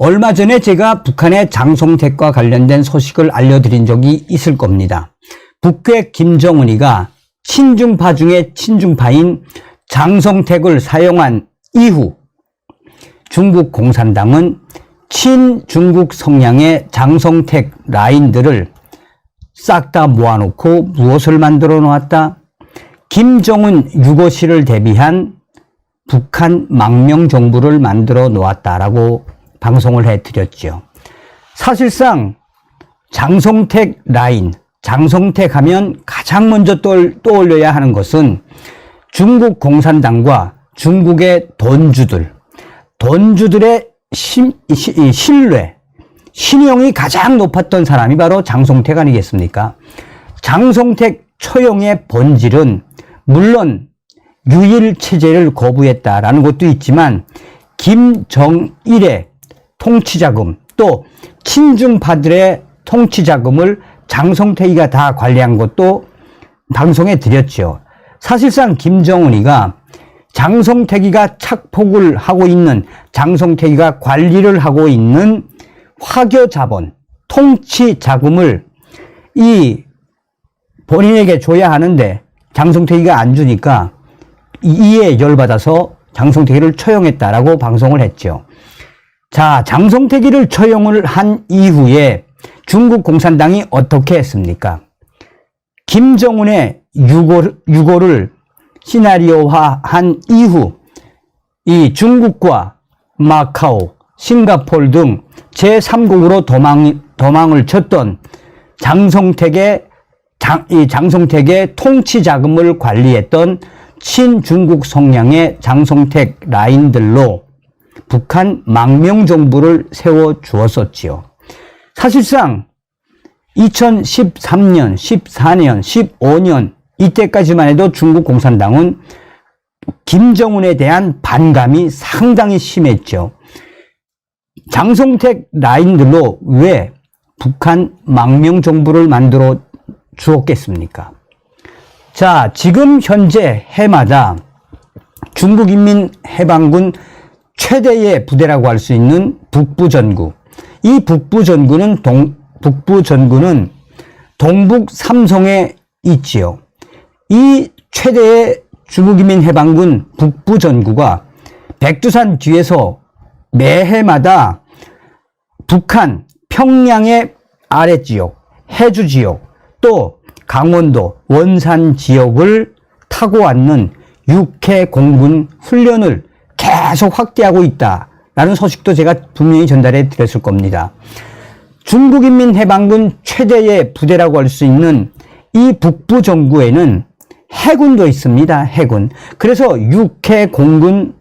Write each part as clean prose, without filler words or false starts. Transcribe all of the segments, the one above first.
얼마 전에 제가 북한의 장성택과 관련된 소식을 알려드린 적이 있을 겁니다. 북괴 김정은이가 친중파 중에 친중파인 장성택을 사용한 이후 중국 공산당은 친중국 성향의 장성택 라인들을 싹 다 모아놓고 무엇을 만들어 놓았다? 김정은 유고시를 대비한 북한 망명 정부를 만들어 놓았다라고 방송을 해드렸죠. 사실상 장성택 라인, 장성택 하면 가장 먼저 떠올려야 하는 것은 중국 공산당과 중국의 돈주들의 신뢰, 신용이 가장 높았던 사람이 바로 장성택 아니겠습니까? 장성택 처형의 본질은 물론 유일체제를 거부했다라는 것도 있지만 김정일의 통치자금 또 친중파들의 통치자금을 장성택이가 다 관리한 것도 방송에 드렸죠. 사실상 김정은이가 장성택이가 착폭을 하고 있는, 장성택이가 관리를 하고 있는 화교자본, 통치자금을 본인에게 줘야 하는데 장성택이가 안 주니까 이에 열받아서 장성택이를 처형했다라고 방송을 했죠. 자, 장성택이를 처형을 한 이후에 중국 공산당이 어떻게 했습니까? 김정은의 유고를 시나리오화한 이후 이 중국과 마카오, 싱가포르 등 제3국으로 도망을 쳤던 장성택의 통치 자금을 관리했던 친중국 성향의 장성택 라인들로 북한 망명 정부를 세워 주었었지요. 사실상 2013년, 14년, 15년 이때까지만 해도 중국 공산당은 김정은에 대한 반감이 상당히 심했죠. 장성택 라인들로 왜 북한 망명 정부를 만들어 주었겠습니까? 자, 지금 현재 해마다 중국인민해방군 최대의 부대라고 할 수 있는 북부전구. 이 북부전구는 동북 삼성에 있지요. 이 최대의 중국인민해방군 북부전구가 백두산 뒤에서 매해마다 북한 평양의 아랫지역, 해주지역, 또 강원도, 원산 지역을 타고 왔는 육해 공군 훈련을 계속 확대하고 있다라는 소식도 제가 분명히 전달해 드렸을 겁니다. 중국인민해방군 최대의 부대라고 할 수 있는 이 북부전구에는 해군도 있습니다. 해군. 그래서 육해 공군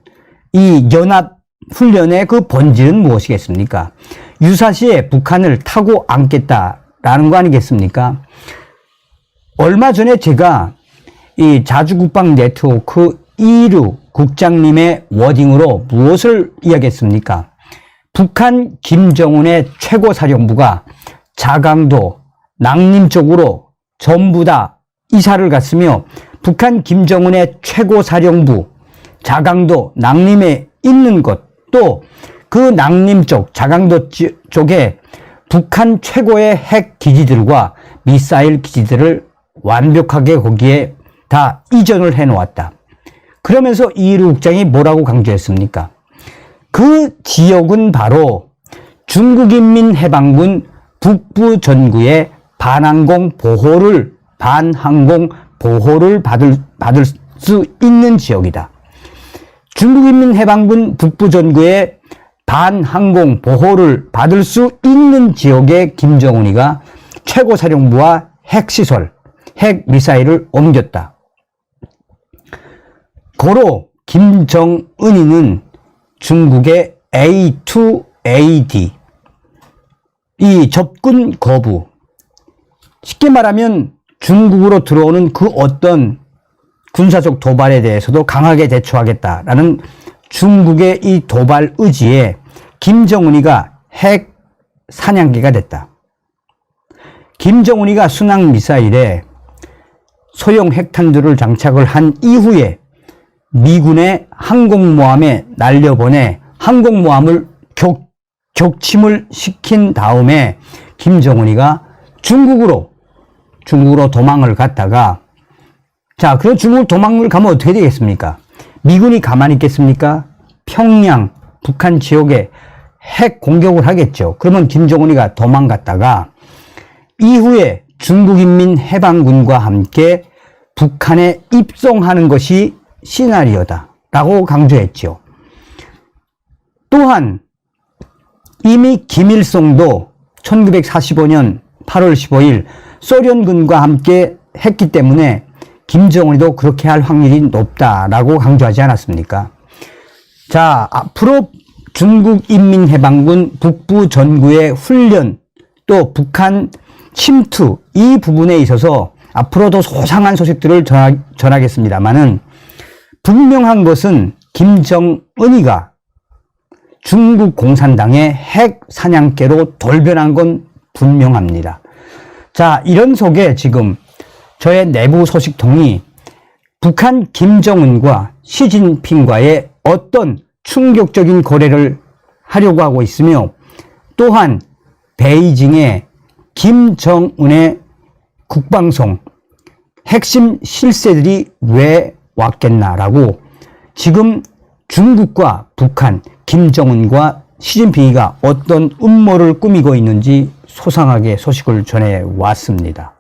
이 연합 훈련의 그 본질은 무엇이겠습니까? 유사시에 북한을 타고 앉겠다라는 거 아니겠습니까? 얼마 전에 제가 이 자주국방 네트워크 이루 국장님의 워딩으로 무엇을 이야기했습니까? 북한 김정은의 최고사령부가 자강도, 낭림 쪽으로 전부 다 이사를 갔으며 북한 김정은의 최고사령부, 자강도, 낭림에 있는 것, 또 그 낭림 쪽, 자강도 쪽에 북한 최고의 핵 기지들과 미사일 기지들을 완벽하게 거기에 다 이전을 해놓았다. 그러면서 이루 국장이 뭐라고 강조했습니까? 그 지역은 바로 중국인민해방군 북부전구의 반항공 보호를 받을 수 있는 지역이다. 중국인민해방군 북부전구의 반항공 보호를 받을 수 있는 지역에 김정은이가 최고사령부와 핵시설, 핵미사일을 옮겼다. 고로 김정은이는 중국의 A2AD, 이 접근 거부, 쉽게 말하면 중국으로 들어오는 그 어떤 군사적 도발에 대해서도 강하게 대처하겠다라는 중국의 이 도발 의지에 김정은이가 핵 사냥개가 됐다. 김정은이가 순항미사일에 소형 핵탄두를 장착을 한 이후에 미군의 항공모함에 날려보내 항공모함을 격침을 시킨 다음에 김정은이가 중국으로 도망을 갔다가, 자, 그럼 중국 도망을 가면 어떻게 되겠습니까? 미군이 가만히 있겠습니까? 평양, 북한 지역에 핵 공격을 하겠죠. 그러면 김정은이가 도망갔다가 이후에 중국인민해방군과 함께 북한에 입송하는 것이 시나리오다 라고 강조했죠. 또한 이미 김일성도 1945년 8월 15일 소련군과 함께 했기 때문에 김정은이도 그렇게 할 확률이 높다라고 강조하지 않았습니까? 자, 앞으로 중국인민해방군 북부 전구의 훈련, 또 북한 침투, 이 부분에 있어서 앞으로도 소상한 소식들을 전하겠습니다만은, 분명한 것은 김정은이가 중국 공산당의 핵 사냥개로 돌변한 건 분명합니다. 자, 이런 속에 지금 저의 내부 소식통이 북한 김정은과 시진핑과의 어떤 충격적인 거래를 하려고 하고 있으며, 또한 베이징에 김정은의 국방송 핵심 실세들이 왜 왔겠나라고 지금 중국과 북한, 김정은과 시진핑이가 어떤 음모를 꾸미고 있는지 소상하게 소식을 전해왔습니다.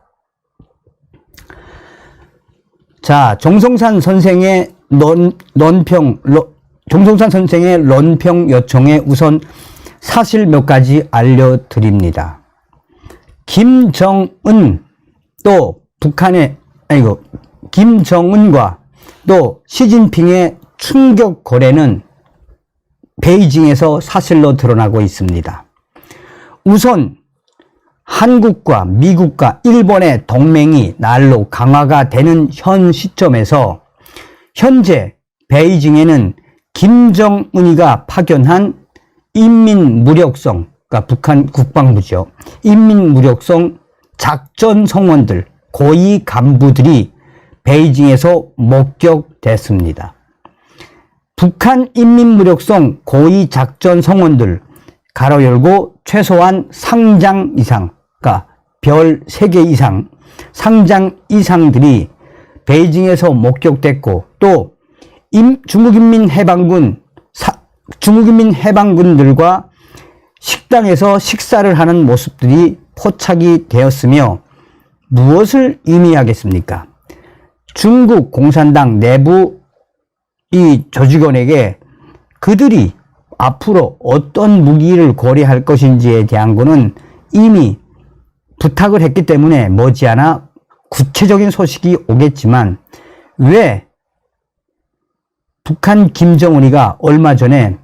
자, 정성산 선생의 런평 요청에 우선 사실 몇 가지 알려드립니다. 김정은과 또 시진핑의 충격 거래는 베이징에서 사실로 드러나고 있습니다. 우선 한국과 미국과 일본의 동맹이 날로 강화가 되는 현 시점에서 현재 베이징에는 김정은이가 파견한 인민무력성, 그러니까 북한 국방부죠. 인민무력성 작전 성원들, 고위 간부들이 베이징에서 목격됐습니다. 북한 인민무력성 고위 작전 성원들, 가로 열고 최소한 상장 이상, 그러니까 별 3개 이상, 상장 이상들이 베이징에서 목격됐고, 또 중국인민해방군들과 식당에서 식사를 하는 모습들이 포착이 되었으며, 무엇을 의미하겠습니까? 중국 공산당 내부 이 조직원에게 그들이 앞으로 어떤 무기를 거래할 것인지에 대한 거는 이미 부탁을 했기 때문에 머지않아 구체적인 소식이 오겠지만, 왜 북한 김정은이가 얼마 전에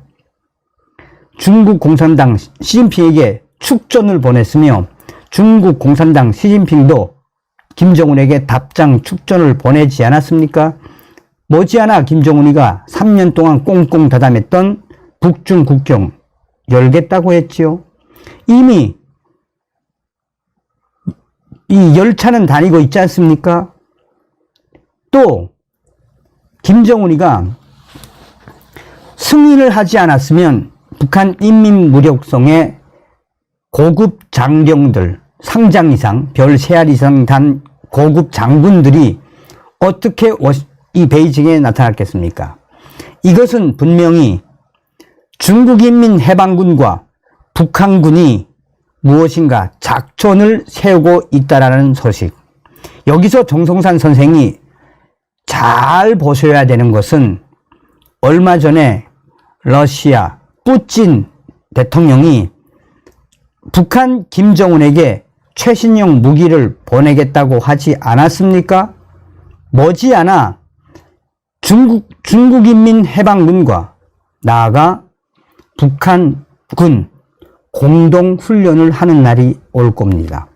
중국 공산당 시진핑에게 축전을 보냈으며 중국 공산당 시진핑도 김정은에게 답장 축전을 보내지 않았습니까? 머지않아 김정은이가 3년 동안 꽁꽁 닫아맸던 북중 국경 열겠다고 했지요. 이미 이 열차는 다니고 있지 않습니까? 또 김정은이가 승인을 하지 않았으면 북한 인민무력성의 고급 장병들, 상장 이상, 별 3알 이상 단 고급 장군들이 어떻게 이 베이징에 나타났겠습니까? 이것은 분명히 중국인민해방군과 북한군이 무엇인가 작전을 세우고 있다라는 소식. 여기서 정성산 선생이 잘 보셔야 되는 것은 얼마 전에 러시아 푸틴 대통령이 북한 김정은에게 최신형 무기를 보내겠다고 하지 않았습니까? 머지않아 중국인민해방군과 나아가 북한군 공동훈련을 하는 날이 올 겁니다.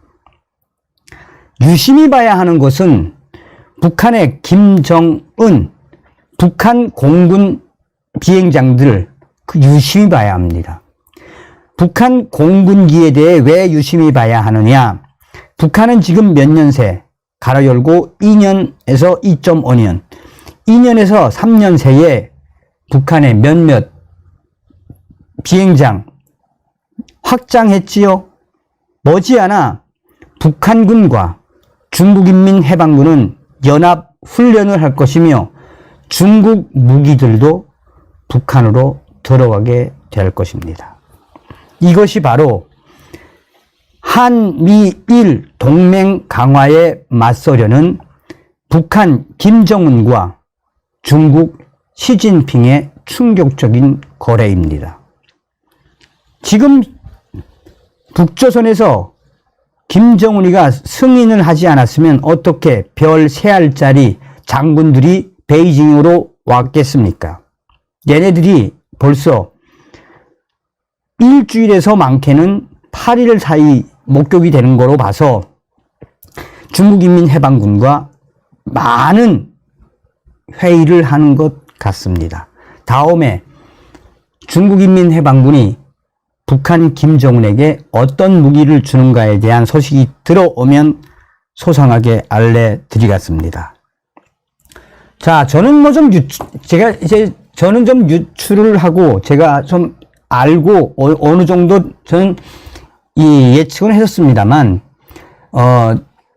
유심히 봐야 하는 것은 북한의 김정은, 북한 공군 비행장들 유심히 봐야 합니다. 북한 공군기에 대해 왜 유심히 봐야 하느냐? 북한은 지금 몇 년새, 가로 열고 2년에서 2.5년, 2년에서 3년 새에 북한의 몇몇 비행장, 확장했지요. 머지않아 북한군과 중국인민해방군은 연합 훈련을 할 것이며 중국 무기들도 북한으로 들어가게 될 것입니다. 이것이 바로 한미일 동맹 강화에 맞서려는 북한 김정은과 중국 시진핑의 충격적인 거래입니다. 지금 북조선에서 김정은이가 승인을 하지 않았으면 어떻게 별 3알짜리 장군들이 베이징으로 왔겠습니까? 얘네들이 벌써 일주일에서 많게는 8일 사이 목격이 되는 거로 봐서 중국인민해방군과 많은 회의를 하는 것 같습니다. 다음에 중국인민해방군이 북한 김정은에게 어떤 무기를 주는가에 대한 소식이 들어오면 소상하게 알려드리겠습니다. 자, 저는 저는 좀 유추를 하고 제가 좀 알고 어느 정도 저는 이 예측은 했었습니다만,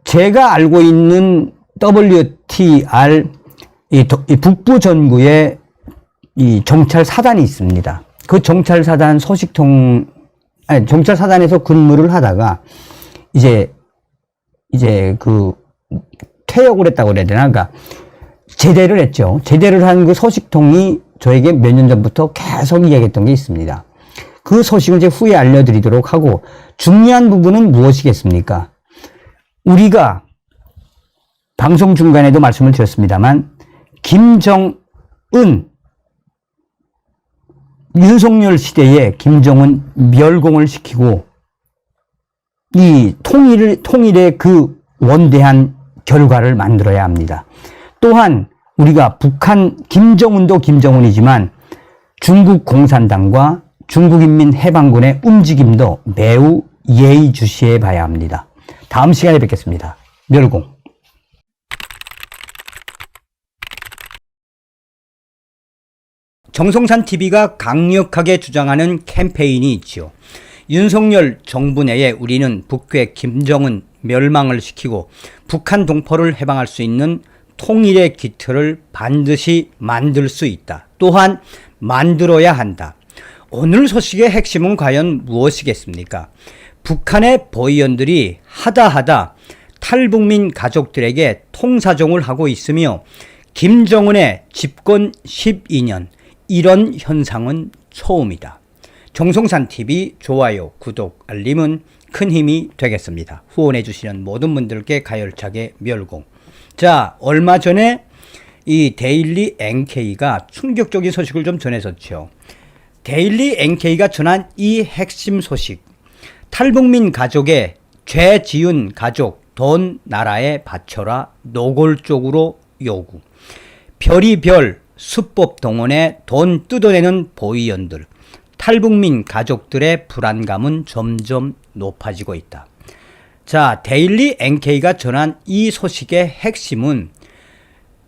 제가 알고 있는 WTR 이 북부 전구에 이 정찰 사단이 있습니다. 그 정찰 사단 정찰 사단에서 근무를 하다가 이제 그 퇴역을 했다고 그래야 되나? 그러니까 제대를 했죠. 제대를 한 그 소식통이 저에게 몇 년 전부터 계속 이야기했던 게 있습니다. 그 소식을 이제 후에 알려드리도록 하고, 중요한 부분은 무엇이겠습니까? 우리가 방송 중간에도 말씀을 드렸습니다만, 김정은, 윤석열 시대에 김정은 멸공을 시키고 이 통일의 그 원대한 결과를 만들어야 합니다. 또한 우리가 북한 김정은도 김정은이지만 중국 공산당과 중국인민해방군의 움직임도 매우 예의주시해 봐야 합니다. 다음 시간에 뵙겠습니다. 멸공. 정성산 TV가 강력하게 주장하는 캠페인이 있지요. 윤석열 정부 내에 우리는 북괴 김정은 멸망을 시키고 북한 동포를 해방할 수 있는 통일의 기틀을 반드시 만들 수 있다. 또한 만들어야 한다. 오늘 소식의 핵심은 과연 무엇이겠습니까? 북한의 보위원들이 하다 탈북민 가족들에게 통사종을 하고 있으며 김정은의 집권 12년, 이런 현상은 처음이다. 정성산TV 좋아요, 구독, 알림은 큰 힘이 되겠습니다. 후원해 주시는 모든 분들께 가열차게 멸공. 자, 얼마 전에 이 데일리 NK가 충격적인 소식을 좀 전했었죠. 데일리 NK가 전한 이 핵심 소식, 탈북민 가족의 죄 지은 가족 돈 나라에 바쳐라 노골적으로 요구. 별이별 수법 동원에 돈 뜯어내는 보위원들, 탈북민 가족들의 불안감은 점점 높아지고 있다. 자, 데일리 NK가 전한 이 소식의 핵심은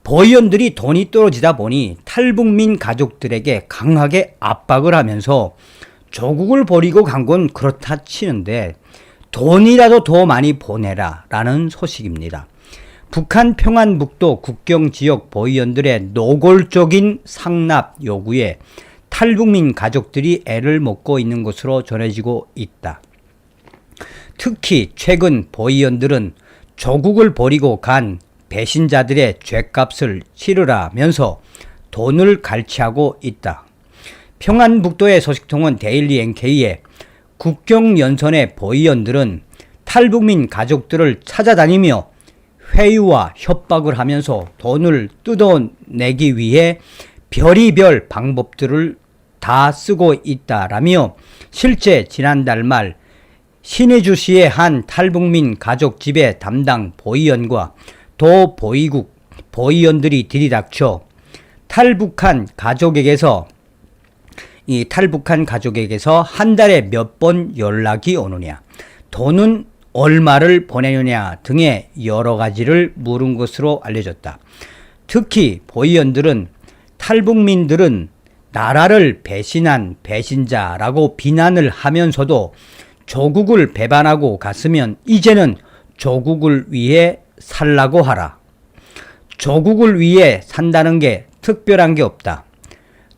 보위원들이 돈이 떨어지다 보니 탈북민 가족들에게 강하게 압박을 하면서 조국을 버리고 간 건 그렇다 치는데 돈이라도 더 많이 보내라 라는 소식입니다. 북한 평안북도 국경지역 보위원들의 노골적인 상납 요구에 탈북민 가족들이 애를 먹고 있는 것으로 전해지고 있다. 특히 최근 보위원들은 조국을 버리고 간 배신자들의 죗값을 치르라면서 돈을 갈취하고 있다. 평안북도의 소식통은 데일리 NK에 국경연선의 보위원들은 탈북민 가족들을 찾아다니며 회유와 협박을 하면서 돈을 뜯어내기 위해 별의별 방법들을 다 쓰고 있다라며 실제 지난달 말 신의주시의 한 탈북민 가족 집의 담당 보위원과 도 보위국 보위원들이 들이닥쳐 탈북한 가족에게서 한 달에 몇 번 연락이 오느냐, 돈은 얼마를 보내느냐 등의 여러 가지를 물은 것으로 알려졌다. 특히 보위원들은 탈북민들은 나라를 배신한 배신자라고 비난을 하면서도 조국을 배반하고 갔으면 이제는 조국을 위해 살라고 하라. 조국을 위해 산다는 게 특별한 게 없다.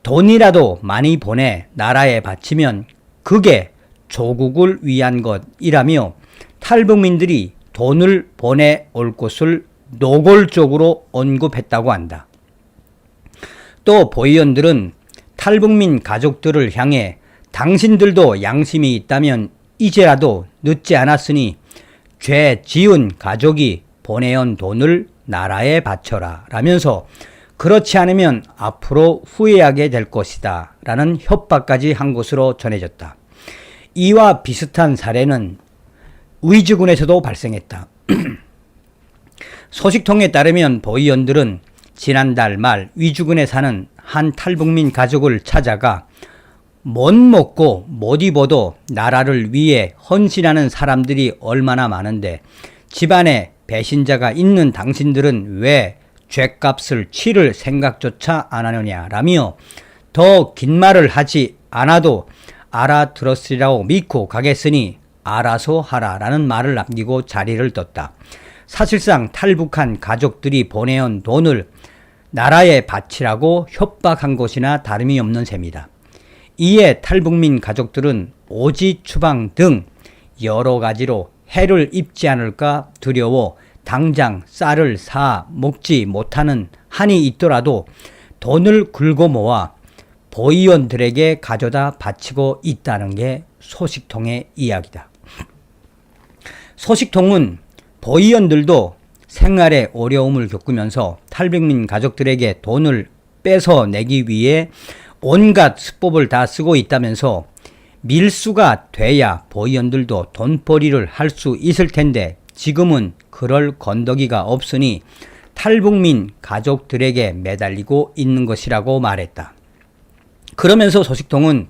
돈이라도 많이 보내 나라에 바치면 그게 조국을 위한 것이라며 탈북민들이 돈을 보내올 곳을 노골적으로 언급했다고 한다. 또 보위원들은 탈북민 가족들을 향해 당신들도 양심이 있다면 이제라도 늦지 않았으니 죄 지은 가족이 보내온 돈을 나라에 바쳐라 라면서 그렇지 않으면 앞으로 후회하게 될 것이다 라는 협박까지 한 것으로 전해졌다. 이와 비슷한 사례는 의주군에서도 발생했다. 소식통에 따르면 보위원들은 지난달 말 위주군에 사는 한 탈북민 가족을 찾아가 못 먹고 못 입어도 나라를 위해 헌신하는 사람들이 얼마나 많은데 집안에 배신자가 있는 당신들은 왜 죗값을 치를 생각조차 안 하느냐라며 더 긴 말을 하지 않아도 알아들었으리라고 믿고 가겠으니 알아서 하라라는 말을 남기고 자리를 떴다. 사실상 탈북한 가족들이 보내온 돈을 나라에 바치라고 협박한 것이나 다름이 없는 셈이다. 이에 탈북민 가족들은 오지 추방 등 여러 가지로 해를 입지 않을까 두려워 당장 쌀을 사 먹지 못하는 한이 있더라도 돈을 긁어 모아 보위원들에게 가져다 바치고 있다는 게 소식통의 이야기다. 소식통은 보위원들도 생활에 어려움을 겪으면서 탈북민 가족들에게 돈을 뺏어내기 위해 온갖 수법을 다 쓰고 있다면서 밀수가 돼야 보위원들도 돈벌이를 할 수 있을 텐데 지금은 그럴 건더기가 없으니 탈북민 가족들에게 매달리고 있는 것이라고 말했다. 그러면서 소식통은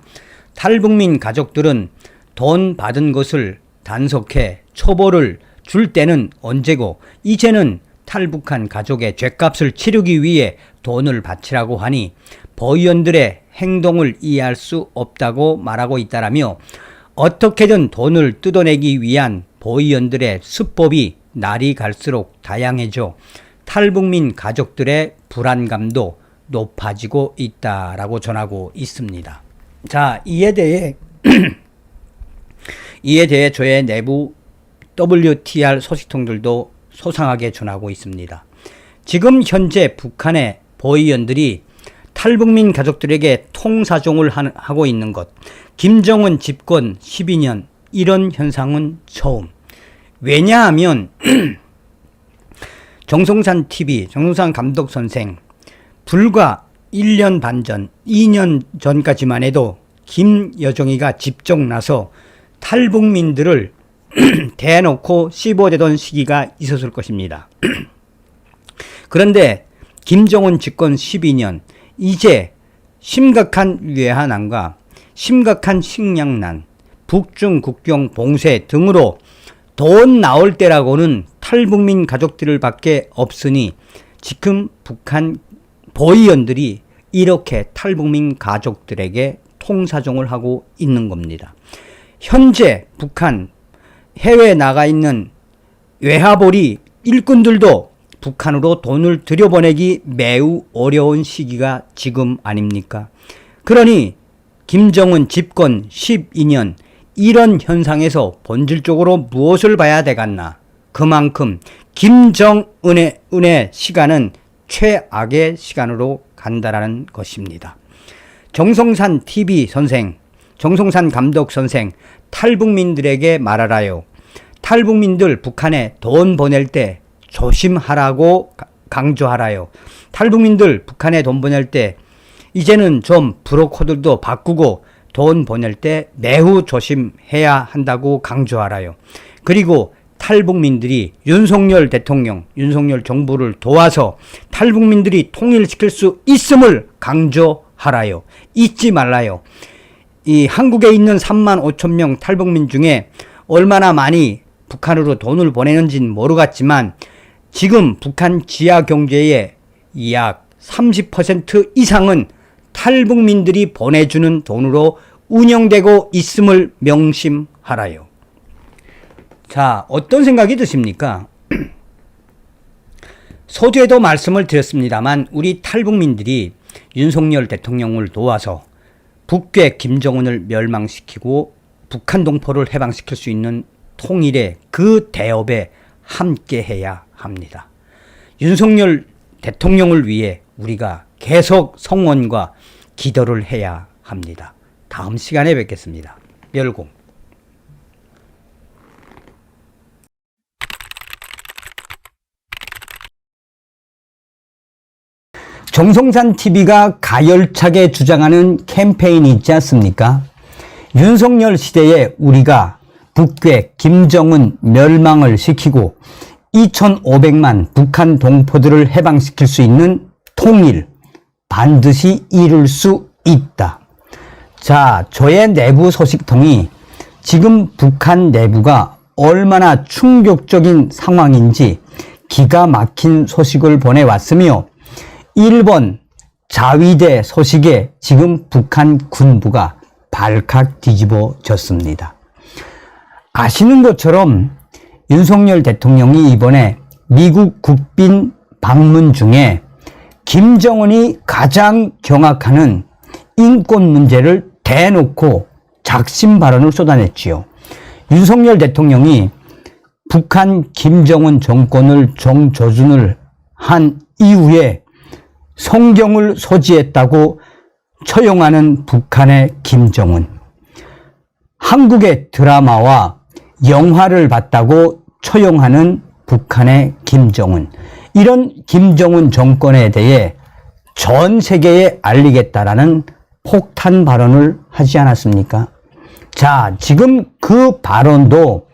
탈북민 가족들은 돈 받은 것을 단속해 처벌을 줄 때는 언제고 이제는 탈북한 가족의 죗값을 치르기 위해 돈을 바치라고 하니 보위원들의 행동을 이해할 수 없다고 말하고 있다라며 어떻게든 돈을 뜯어내기 위한 보위원들의 수법이 날이 갈수록 다양해져 탈북민 가족들의 불안감도 높아지고 있다라고 전하고 있습니다. 자, 이에 대해 저의 내부 WTR 소식통들도 소상하게 전하고 있습니다. 지금 현재 북한의 보위원들이 탈북민 가족들에게 통사종을 하고 있는 것, 김정은 집권 12년 이런 현상은 처음. 왜냐하면 정성산 TV, 정성산 감독 선생 불과 1년 반 전, 2년 전까지만 해도 김여정이가 직접 나서 탈북민들을 대놓고 씹어대던 시기가 있었을 것입니다. 그런데 김정은 집권 12년, 이제 심각한 외환난과 심각한 식량난, 북중 국경 봉쇄 등으로 돈 나올 때라고는 탈북민 가족들을 밖에 없으니 지금 북한 보위원들이 이렇게 탈북민 가족들에게 통사종을 하고 있는 겁니다. 현재 북한 해외에 나가 있는 외화벌이 일꾼들도 북한으로 돈을 들여보내기 매우 어려운 시기가 지금 아닙니까? 그러니 김정은 집권 12년 이런 현상에서 본질적으로 무엇을 봐야 되겠나? 그만큼 김정은의 시간은 최악의 시간으로 간다라는 것입니다. 정성산 TV 선생, 정성산 감독 선생, 탈북민들에게 말하라요. 탈북민들 북한에 돈 보낼 때 조심하라고 강조하라요. 탈북민들 북한에 돈 보낼 때 이제는 좀 브로커들도 바꾸고 돈 보낼 때 매우 조심해야 한다고 강조하라요. 그리고 탈북민들이 윤석열 대통령, 윤석열 정부를 도와서 탈북민들이 통일시킬 수 있음을 강조하라요. 잊지 말라요. 이 한국에 있는 3만 5천 명 탈북민 중에 얼마나 많이 북한으로 돈을 보내는지는 모르겠지만 지금 북한 지하 경제의 약 30% 이상은 탈북민들이 보내주는 돈으로 운영되고 있음을 명심하라요. 자, 어떤 생각이 드십니까? 서두에도 말씀을 드렸습니다만 우리 탈북민들이 윤석열 대통령을 도와서 북괴 김정은을 멸망시키고 북한 동포를 해방시킬 수 있는 통일의 그 대업에 함께해야 합니다. 윤석열 대통령을 위해 우리가 계속 성원과 기도를 해야 합니다. 다음 시간에 뵙겠습니다. 멸공. 정성산 TV가 가열차게 주장하는 캠페인이 있지 않습니까? 윤석열 시대에 우리가 북괴 김정은 멸망을 시키고 2,500만 북한 동포들을 해방시킬 수 있는 통일 반드시 이룰 수 있다. 자, 저의 내부 소식통이 지금 북한 내부가 얼마나 충격적인 상황인지 기가 막힌 소식을 보내왔으며 일본 자위대 소식에 지금 북한 군부가 발칵 뒤집어졌습니다. 아시는 것처럼 윤석열 대통령이 이번에 미국 국빈 방문 중에 김정은이 가장 경악하는 인권 문제를 대놓고 작심 발언을 쏟아냈지요. 윤석열 대통령이 북한 김정은 정권을 정조준을 한 이후에 성경을 소지했다고 처용하는 북한의 김정은, 한국의 드라마와 영화를 봤다고 처용하는 북한의 김정은, 이런 김정은 정권에 대해 전 세계에 알리겠다라는 폭탄 발언을 하지 않았습니까? 자, 지금 그 발언도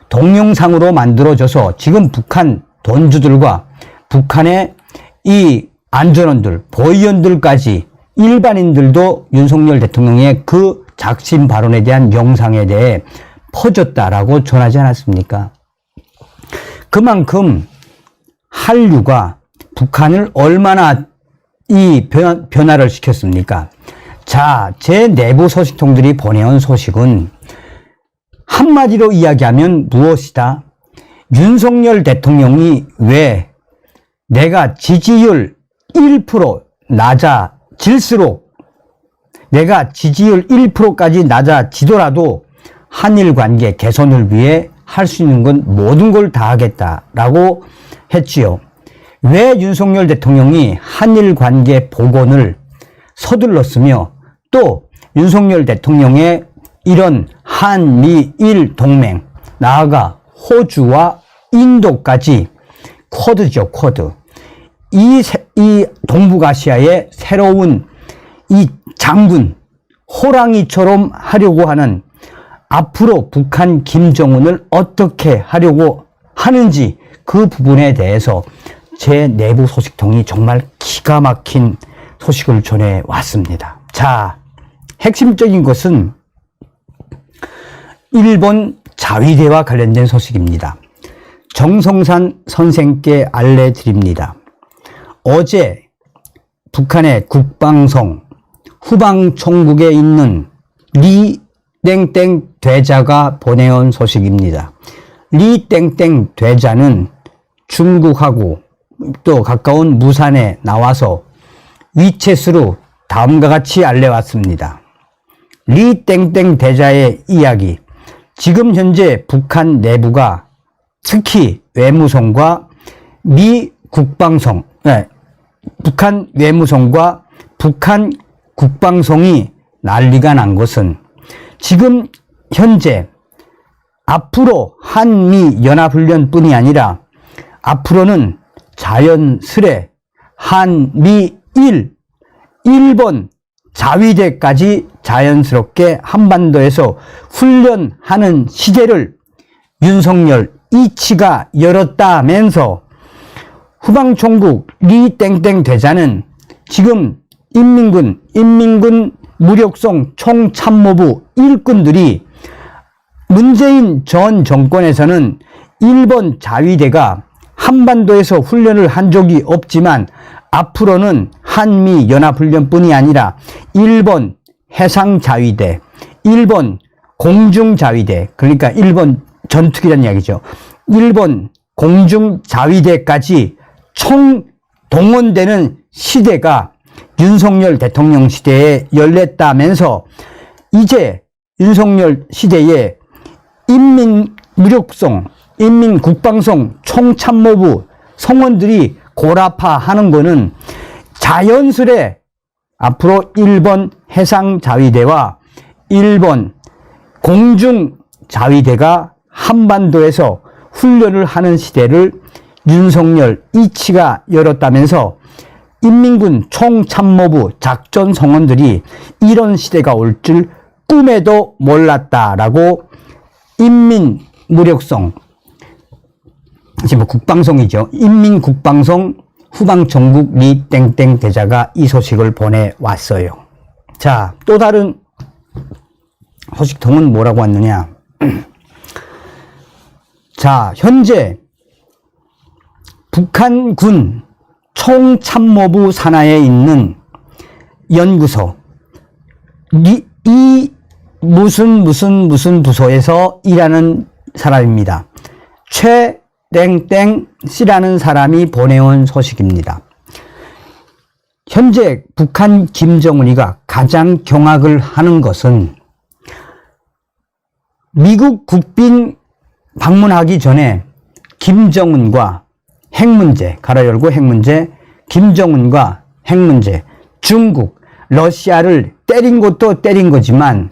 동영상으로 만들어져서 지금 북한 돈주들과 북한의 이 안전원들, 보위원들까지 일반인들도 윤석열 대통령의 그 작심 발언에 대한 영상에 대해 퍼졌다라고 전하지 않았습니까? 그만큼 한류가 북한을 얼마나 이 변화를 시켰습니까? 자, 제 내부 소식통들이 보내온 소식은 한마디로 이야기하면 무엇이다? 윤석열 대통령이 왜 내가 지지율 1% 낮아질수록, 내가 지지율 1%까지 낮아지더라도 한일 관계 개선을 위해 할 수 있는 건 모든 걸 다 하겠다라고 했지요. 왜 윤석열 대통령이 한일 관계 복원을 서둘렀으며 또 윤석열 대통령의 이런 한미일 동맹, 나아가 호주와 인도까지 쿼드죠, 쿼드. 이 동북아시아의 새로운 이 장군, 호랑이처럼 하려고 하는, 앞으로 북한 김정은을 어떻게 하려고 하는지 그 부분에 대해서 제 내부 소식통이 정말 기가 막힌 소식을 전해왔습니다. 자, 핵심적인 것은 일본 자위대와 관련된 소식입니다. 정성산 선생께 알려드립니다. 어제 북한의 국방성 후방총국에 있는 리 땡땡 대자가 보내온 소식입니다. 리 땡땡 대자는 중국하고 또 가까운 무산에 나와서 위챗으로 다음과 같이 알려왔습니다. 리 땡땡 대자의 이야기. 지금 현재 북한 내부가 특히 외무성과 미 국방성, 북한 외무성과 북한 국방성이 난리가 난 것은 지금 현재 앞으로 한미 연합훈련뿐이 아니라 앞으로는 자연스레 한미일, 일본 자위대까지 자연스럽게 한반도에서 훈련하는 시대를 윤석열 이치가 열었다면서 후방총국 리 땡땡 대자는 지금 인민군 무력성 총참모부 일꾼들이 문재인 전 정권에서는 일본 자위대가 한반도에서 훈련을 한 적이 없지만 앞으로는 한미 연합훈련뿐이 아니라 일본 해상자위대, 일본 공중자위대, 그러니까 일본 전투기란 이야기죠. 일본 공중자위대까지 총 동원되는 시대가 윤석열 대통령 시대에 열렸다면서 이제 윤석열 시대에 인민무력성, 인민국방성 총참모부 성원들이 고라파하는 거는 자연스레 앞으로 일본 해상자위대와 일본 공중자위대가 한반도에서 훈련을 하는 시대를 윤석열 이치가 열었다면서 인민군 총참모부 작전성원들이 이런 시대가 올 줄 꿈에도 몰랐다라고 인민무력성, 지금 국방성이죠. 인민국방성 후방정국 리 땡땡 대자가 이 소식을 보내왔어요. 자, 또 다른 소식통은 뭐라고 왔느냐. 자, 현재 북한군 총참모부 산하에 있는 연구소, 이 무슨 부서에서 일하는 사람입니다. 최땡땡 씨라는 사람이 보내온 소식입니다. 현재 북한 김정은이가 가장 경악을 하는 것은 미국 국빈 방문하기 전에 김정은과 핵문제, 가로 열고 핵문제, 김정은과 핵문제, 중국, 러시아를 때린 것도 때린 거지만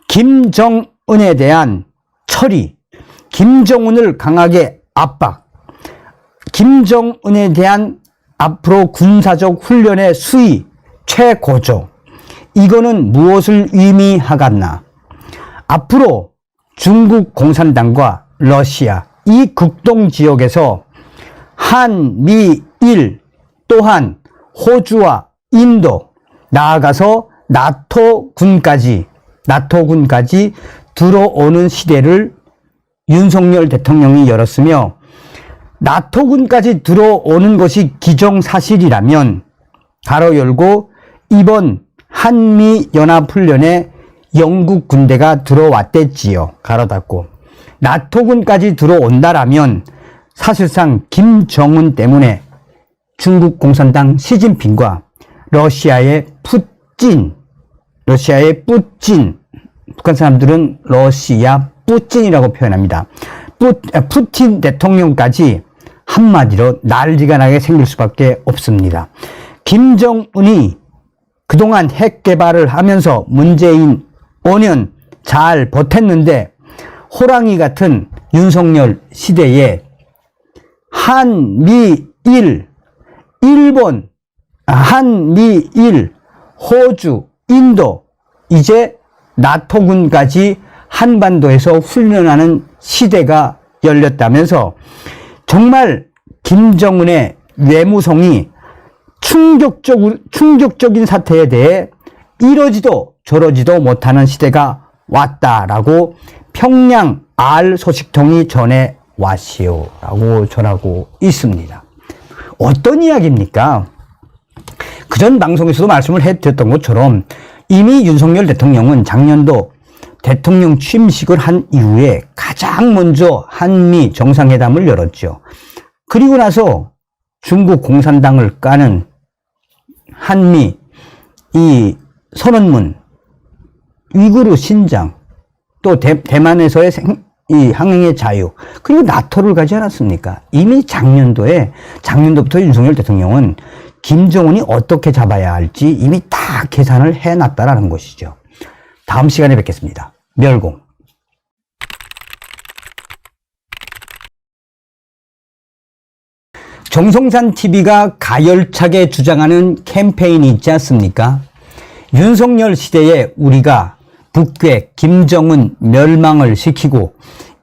김정은에 대한 처리, 김정은을 강하게 압박, 김정은에 대한 앞으로 군사적 훈련의 수위 최고조, 이거는 무엇을 의미하겠나? 앞으로 중국 공산당과 러시아 이 극동 지역에서 한미일 또한 호주와 인도 나아가서 나토군까지 들어오는 시대를 윤석열 대통령이 열었으며 나토군까지 들어오는 것이 기정사실이라면 가로 열고 이번 한미연합훈련에 영국 군대가 들어왔댔지요. 가로 닫고 나토군까지 들어온다라면 사실상 김정은 때문에 중국 공산당 시진핑과 러시아의 푸틴, 북한 사람들은 러시아 뿌찐이라고 표현합니다. 푸틴 대통령까지 한마디로 난리가 나게 생길 수밖에 없습니다. 김정은이 그동안 핵 개발을 하면서 문재인 5년 잘 버텼는데 호랑이 같은 윤석열 시대에 한미일, 호주, 인도, 이제 나토군까지 한반도에서 훈련하는 시대가 열렸다면서 정말 김정은의 외무성이 충격적인 사태에 대해 이러지도 저러지도 못하는 시대가 왔다라고 평양 R 소식통이 전해왔시오 라고 전하고 있습니다. 어떤 이야기입니까? 그전 방송에서도 말씀을 해드렸던 것처럼 이미 윤석열 대통령은 작년도 대통령 취임식을 한 이후에 가장 먼저 한미 정상회담을 열었죠. 그리고 나서 중국 공산당을 까는 한미 이 선언문, 위구르 신장, 또 대만에서의 이 항행의 자유, 그리고 나토를 가지 않았습니까? 이미 작년도부터 윤석열 대통령은 김정은이 어떻게 잡아야 할지 이미 다 계산을 해놨다라는 것이죠. 다음 시간에 뵙겠습니다. 멸공. 정성산 TV가 가열차게 주장하는 캠페인이 있지 않습니까? 윤석열 시대에 우리가 북괴 김정은 멸망을 시키고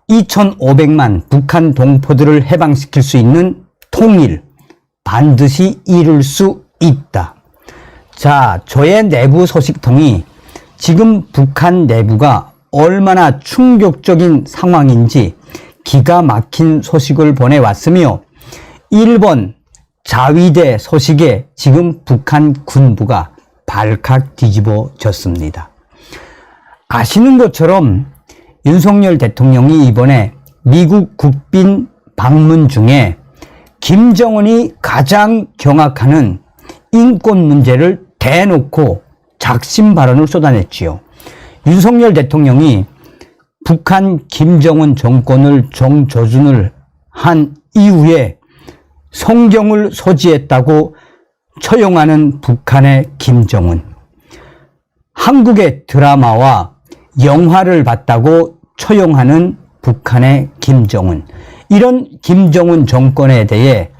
2,500만 북한 동포들을 해방시킬 수 있는 통일 반드시 이룰 수 있다. 자, 저의 내부 소식통이 지금 북한 내부가 얼마나 충격적인 상황인지 기가 막힌 소식을 보내왔으며 일본 자위대 소식에 지금 북한 군부가 발칵 뒤집어졌습니다. 아시는 것처럼 윤석열 대통령이 이번에 미국 국빈 방문 중에 김정은이 가장 경악하는 인권 문제를 대놓고 작심 발언을 쏟아냈지요. 윤석열 대통령이 북한 김정은 정권을 정조준을 한 이후에 성경을 소지했다고 처용하는 북한의 김정은, 한국의 드라마와 영화를 봤다고 처용하는 북한의 김정은, 이런 김정은 정권에 대해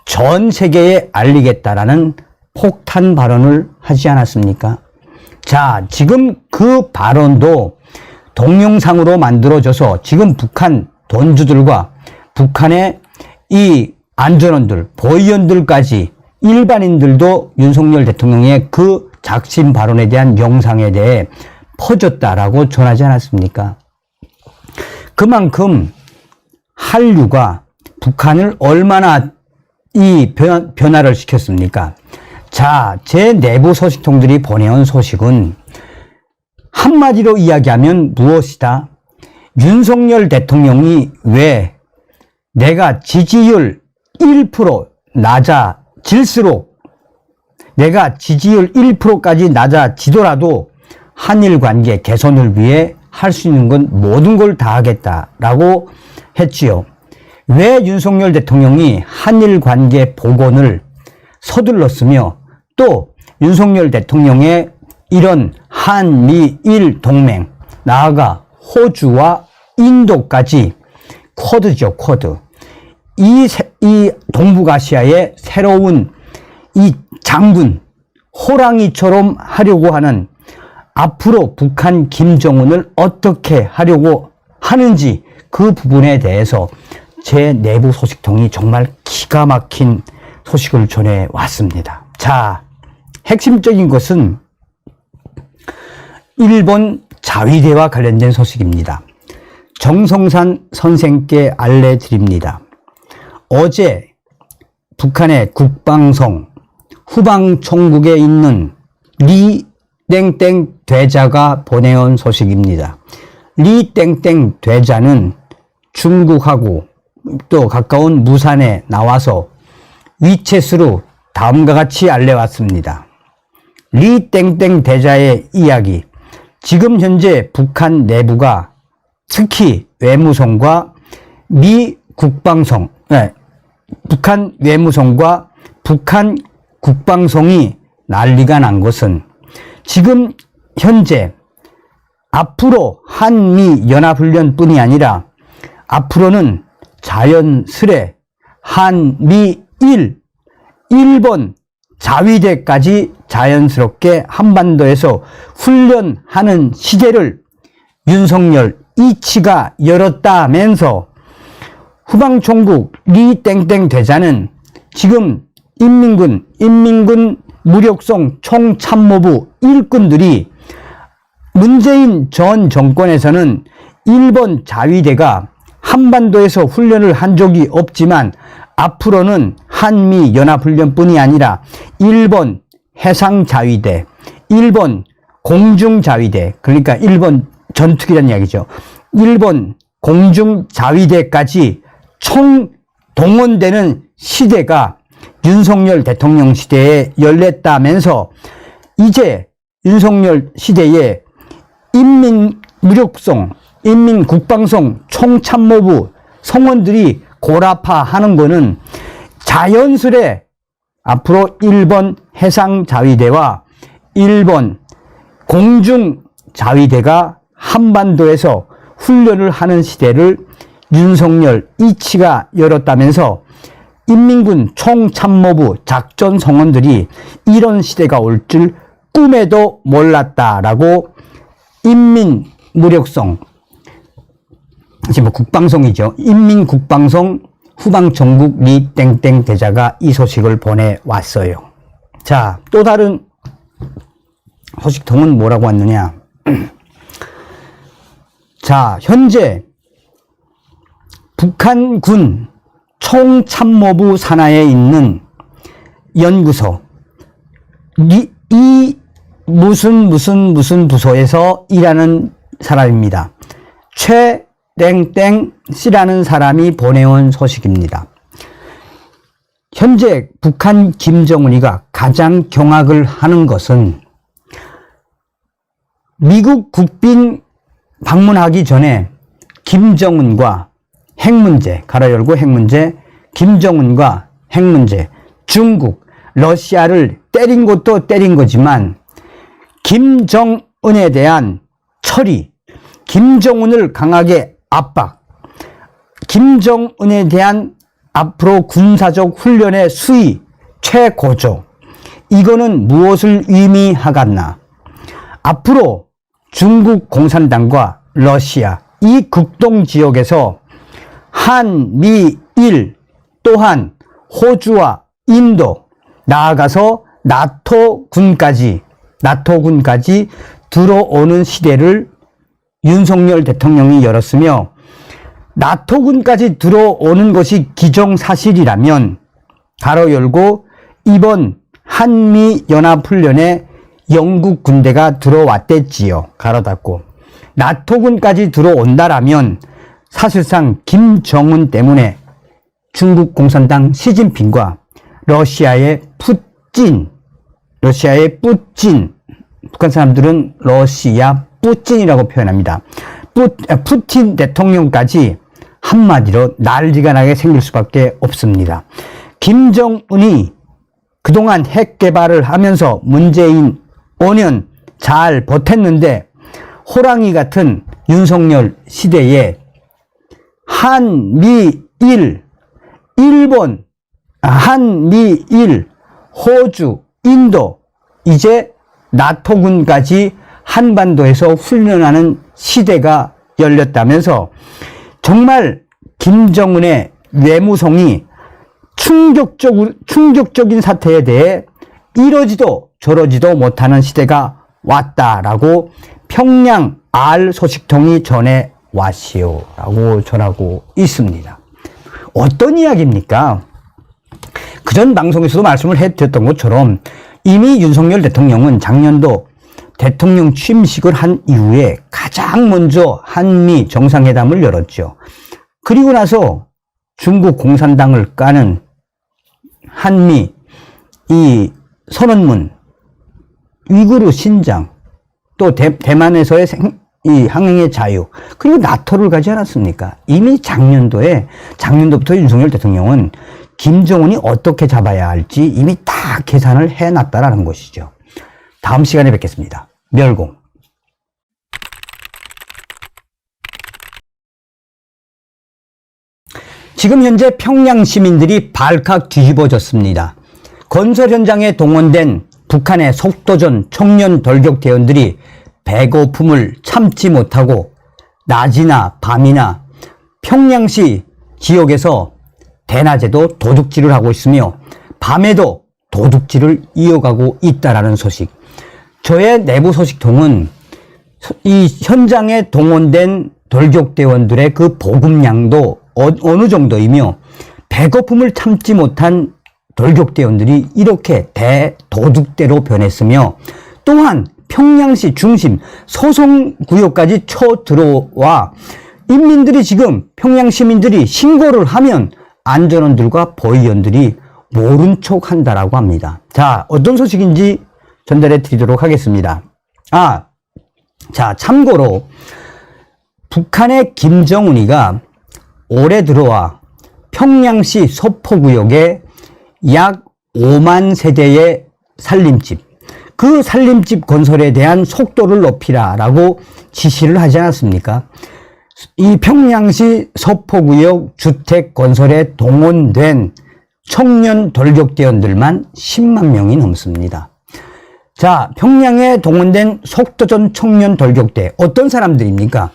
전 세계에 알리겠다라는 폭탄 발언을 하지 않았습니까? 자, 지금 그 발언도 동영상으로 만들어져서 지금 북한 돈주들과 북한의 이 안전원들, 보위원들까지 일반인들도 윤석열 대통령의 그 작심 발언에 대한 영상에 대해 퍼졌다라고 전하지 않았습니까? 그만큼 한류가 북한을 얼마나 이 변화를 시켰습니까? 자, 제 내부 소식통들이 보내온 소식은 한마디로 이야기하면 무엇이다? 윤석열 대통령이 왜 내가 지지율 1% 낮아질수록, 내가 지지율 1%까지 낮아지더라도 한일 관계 개선을 위해 할 수 있는 건 모든 걸 다 하겠다라고 했지요. 왜 윤석열 대통령이 한일 관계 복원을 서둘렀으며, 또 윤석열 대통령의 이런 한미일 동맹, 나아가 호주와 인도까지 쿼드죠, 쿼드. 이 동북아시아의 새로운 이 장군, 호랑이처럼 하려고 하는, 앞으로 북한 김정은을 어떻게 하려고 하는지 그 부분에 대해서 제 내부 소식통이 정말 기가 막힌 소식을 전해왔습니다. 자, 핵심적인 것은 일본 자위대와 관련된 소식입니다. 정성산 선생께 알려드립니다. 어제 북한의 국방성 후방총국에 있는 리 땡땡 대자가 보내온 소식입니다. 리 땡땡 대자는 중국하고 또 가까운 무산에 나와서 위챗으로 다음과 같이 알려왔습니다. 리 땡땡 대자의 이야기. 지금 현재 북한 내부가 특히 외무성과 미 국방성, 북한 외무성과 북한 국방성이 난리가 난 것은 지금 현재 앞으로 한미 연합훈련뿐이 아니라 앞으로는 자연스레 한미일, 일본 자위대까지 자연스럽게 한반도에서 훈련하는 시대를 윤석열 이치가 열었다면서 후방총국 리 땡땡 대자는 지금 인민군 무력성 총참모부 일꾼들이 문재인 전 정권에서는 일본 자위대가 한반도에서 훈련을 한 적이 없지만 앞으로는 한미 연합훈련뿐이 아니라 일본 해상자위대, 일본 공중자위대, 그러니까 일본 전투기란 이야기죠. 일본 공중자위대까지 총 동원되는 시대가 윤석열 대통령 시대에 열렸다면서 이제 윤석열 시대에 인민무력성, 인민국방성 총참모부 성원들이 고라파하는 거는 자연스레 앞으로 일본 해상자위대와 일본 공중자위대가 한반도에서 훈련을 하는 시대를 윤석열 이치가 열었다면서 인민군 총참모부 작전 성원들이 이런 시대가 올 줄 꿈에도 몰랐다라고 인민무력성, 지금 국방성이죠. 인민국방성 후방총국 리 땡땡 대자가 이 소식을 보내왔어요. 자, 또 다른 소식통은 뭐라고 왔느냐. 자, 현재 북한군 총참모부 산하에 있는 연구소, 이 무슨 부서에서 일하는 사람입니다. 최땡땡 씨라는 사람이 보내온 소식입니다. 현재 북한 김정은이가 가장 경악을 하는 것은 미국 국빈 방문하기 전에 김정은과 핵문제, 가로 열고 핵문제, 김정은과 핵문제, 중국, 러시아를 때린 것도 때린 거지만 김정은에 대한 처리, 김정은을 강하게 압박, 김정은에 대한 앞으로 군사적 훈련의 수위 최고조, 이거는 무엇을 의미하겠나? 앞으로 중국 공산당과 러시아, 이 극동 지역에서 한미일 또한 호주와 인도, 나아가서 나토군까지 들어오는 시대를 윤석열 대통령이 열었으며, 나토군까지 들어오는 것이 기정사실이라면 가로 열고 이번 한미연합훈련에 영국 군대가 들어왔댔지요. 가로 닫고. 나토군까지 들어온다라면 사실상 김정은 때문에 중국 공산당 시진핑과 러시아의 푸틴, 북한 사람들은 러시아 뿌찐이라고 표현합니다. 푸틴 대통령까지 한마디로 난리가 나게 생길 수밖에 없습니다. 김정은이 그동안 핵 개발을 하면서 문재인 5년 잘 버텼는데, 호랑이 같은 윤석열 시대에 한미일, 호주, 인도, 이제 나토군까지 한반도에서 훈련하는 시대가 열렸다면서 정말 김정은의 외무성이 충격적인 사태에 대해 이러지도 저러지도 못하는 시대가 왔다라고 평양 R 소식통이 전해 왔시오라고 전하고 있습니다. 어떤 이야기입니까? 그전 방송에서도 말씀을 해드렸던 것처럼 이미 윤석열 대통령은 작년도 대통령 취임식을 한 이후에 가장 먼저 한미 정상회담을 열었죠. 그리고 나서 중국 공산당을 까는 한미 이 선언문, 위구르 신장, 또 대만에서의 이 항행의 자유, 그리고 나토를 가지 않았습니까? 이미 작년도부터 윤석열 대통령은 김정은이 어떻게 잡아야 할지 이미 다 계산을 해놨다라는 것이죠. 다음 시간에 뵙겠습니다. 멸공. 지금 현재 평양 시민들이 발칵 뒤집어졌습니다. 건설 현장에 동원된 북한의 속도전 청년 돌격 대원들이 배고픔을 참지 못하고 낮이나 밤이나 평양시 지역에서 대낮에도 도둑질을 하고 있으며 밤에도 도둑질을 이어가고 있다라는 소식. 저의 내부 소식통은 이 현장에 동원된 돌격대원들의 그 보급량도 어느 정도이며 배고픔을 참지 못한 돌격대원들이 이렇게 대도둑대로 변했으며, 또한 평양시 중심 소송구역까지 쳐들어와 인민들이 지금 평양 시민들이 신고를 하면 안전원들과 보위원들이 모른 척 한다라고 합니다. 자, 어떤 소식인지 전달해 드리도록 하겠습니다. 자, 참고로 북한의 김정은이가 올해 들어와 평양시 소포구역에 약 5만 세대의 살림집, 그 살림집 건설에 대한 속도를 높이라라고 지시를 하지 않았습니까? 이 평양시 소포구역 주택 건설에 동원된 청년 돌격대원들만 10만 명이 넘습니다. 자, 평양에 동원된 속도전 청년 돌격대, 어떤 사람들입니까?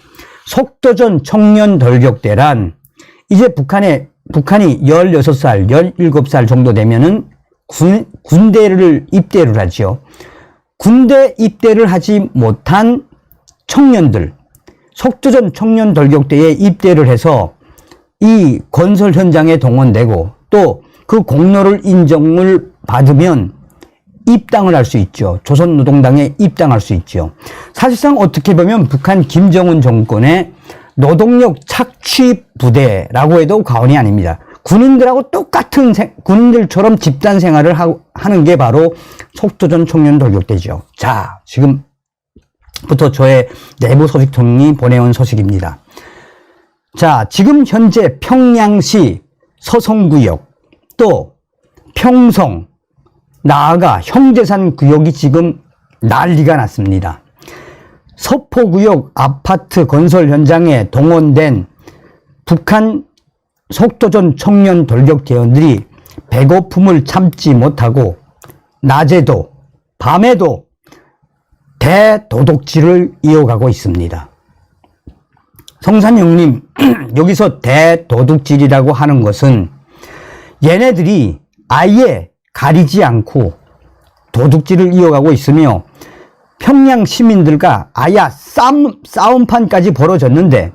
속도전 청년 돌격대란 이제 북한이 16살, 17살 정도 되면은 군대를 입대를 하죠. 군대 입대를 하지 못한 청년들, 속도전 청년 돌격대에 입대를 해서 이 건설 현장에 동원되고 또 그 공로를 인정을 받으면 입당을 할 수 있죠. 조선노동당에 입당할 수 있죠. 사실상 어떻게 보면 북한 김정은 정권의 노동력 착취 부대라고 해도 과언이 아닙니다. 군인들하고 똑같은 군인들처럼 집단 생활을 하는 게 바로 속도전 청년 돌격대죠. 자, 지금부터 저의 내부 소식통이 보내온 소식입니다. 자, 지금 현재 평양시 서성구역, 또 평성, 나아가 형제산 구역이 지금 난리가 났습니다. 서포구역 아파트 건설 현장에 동원된 북한 속도전 청년 돌격대원들이 배고픔을 참지 못하고 낮에도 밤에도 대도둑질을 이어가고 있습니다. 성삼형님, 여기서 대도둑질이라고 하는 것은 얘네들이 아예 가리지 않고 도둑질을 이어가고 있으며 평양 시민들과 아야 싸움판까지 벌어졌는데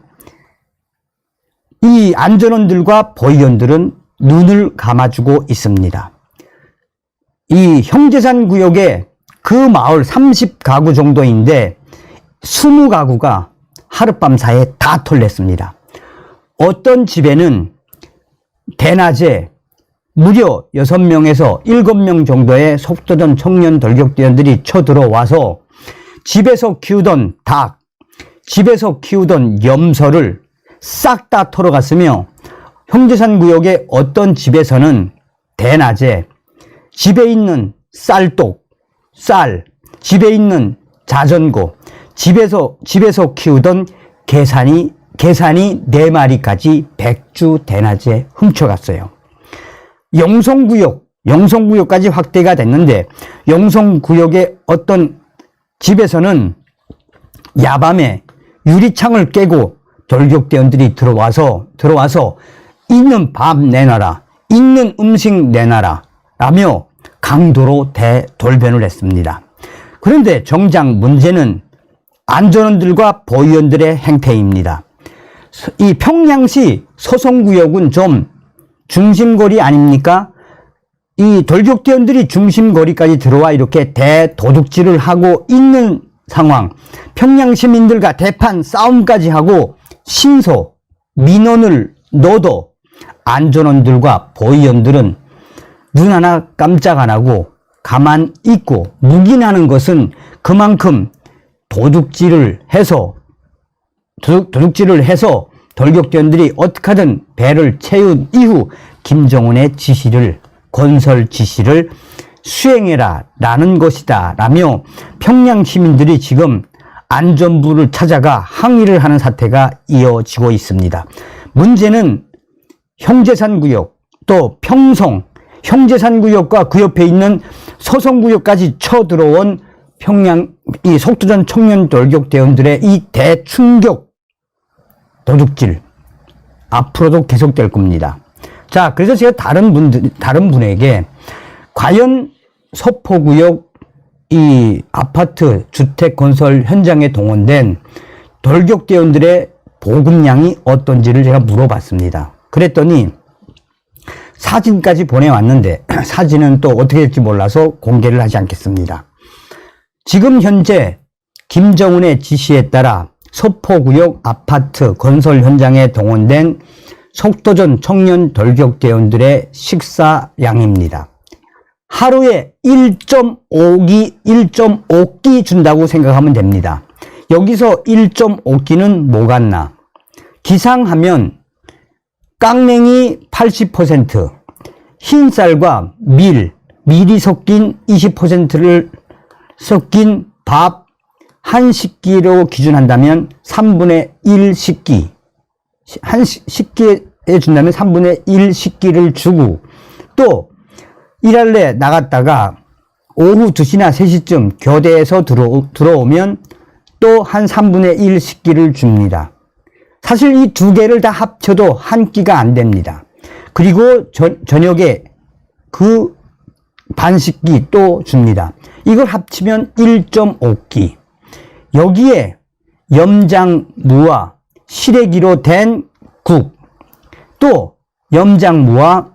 이 안전원들과 보위원들은 눈을 감아주고 있습니다. 이 형제산 구역에 그 마을 30가구 정도인데 20가구가 하룻밤 사이에 다 털렸습니다. 어떤 집에는 대낮에 무려 6명에서 7명 정도의 속도전 청년 돌격대원들이 쳐들어와서 집에서 키우던 닭, 집에서 키우던 염소를 싹 다 털어갔으며 형제산 구역의 어떤 집에서는 대낮에 집에 있는 쌀독, 쌀, 집에 있는 자전거, 집에서 키우던 계산이 4마리까지 백주 대낮에 훔쳐갔어요. 영성구역까지 확대가 됐는데 영성구역의 어떤 집에서는 야밤에 유리창을 깨고 돌격대원들이 들어와서 있는 밥 내놔라, 있는 음식 내놔라 라며 강도로 대돌변을 했습니다. 그런데 정작 문제는 안전원들과 보위원들의 행태입니다. 이 평양시 서성구역은 좀 중심거리 아닙니까? 이 돌격대원들이 중심거리까지 들어와 이렇게 대도둑질을 하고 있는 상황, 평양 시민들과 대판 싸움까지 하고 신소, 민원을 넣어도 안전원들과 보위원들은 눈 하나 깜짝 안 하고 가만 있고 묵인하는 것은 그만큼 도둑질을 해서 돌격대원들이 어떻게든 배를 채운 이후 김정은의 건설 지시를 수행해라 라는 것이다 라며 평양 시민들이 지금 안전부를 찾아가 항의를 하는 사태가 이어지고 있습니다. 문제는 형제산구역, 또 평성, 형제산구역과 그 옆에 있는 서성구역까지 쳐들어온 평양 이 속도전 청년 돌격대원들의 이 대충격 도둑질 앞으로도 계속될 겁니다. 자, 그래서 제가 다른 분에게 과연 서포구역 이 아파트 주택 건설 현장에 동원된 돌격대원들의 보급량이 어떤지를 제가 물어봤습니다. 그랬더니 사진까지 보내왔는데 사진은 또 어떻게 될지 몰라서 공개를 하지 않겠습니다. 지금 현재 김정은의 지시에 따라 서포구역 아파트 건설 현장에 동원된 속도전 청년 돌격대원들의 식사량입니다. 하루에 1.5끼 준다고 생각하면 됩니다. 여기서 1.5끼는 뭐 같나? 기상하면 깡냉이 80%, 흰쌀과 밀이 섞인 20%를 섞인 밥 한 식기로 기준한다면 3분의 1 식기, 한 식기에 준다면 3분의 1 식기를 주고, 또 일할래 나갔다가 오후 2시나 3시쯤 교대에서 들어오면 또 한 3분의 1 식기를 줍니다. 사실 이 두 개를 다 합쳐도 한 끼가 안 됩니다. 그리고 저녁에 그 반식기 또 줍니다. 이걸 합치면 1.5끼. 여기에 염장무와 시래기로 된 국, 또 염장무와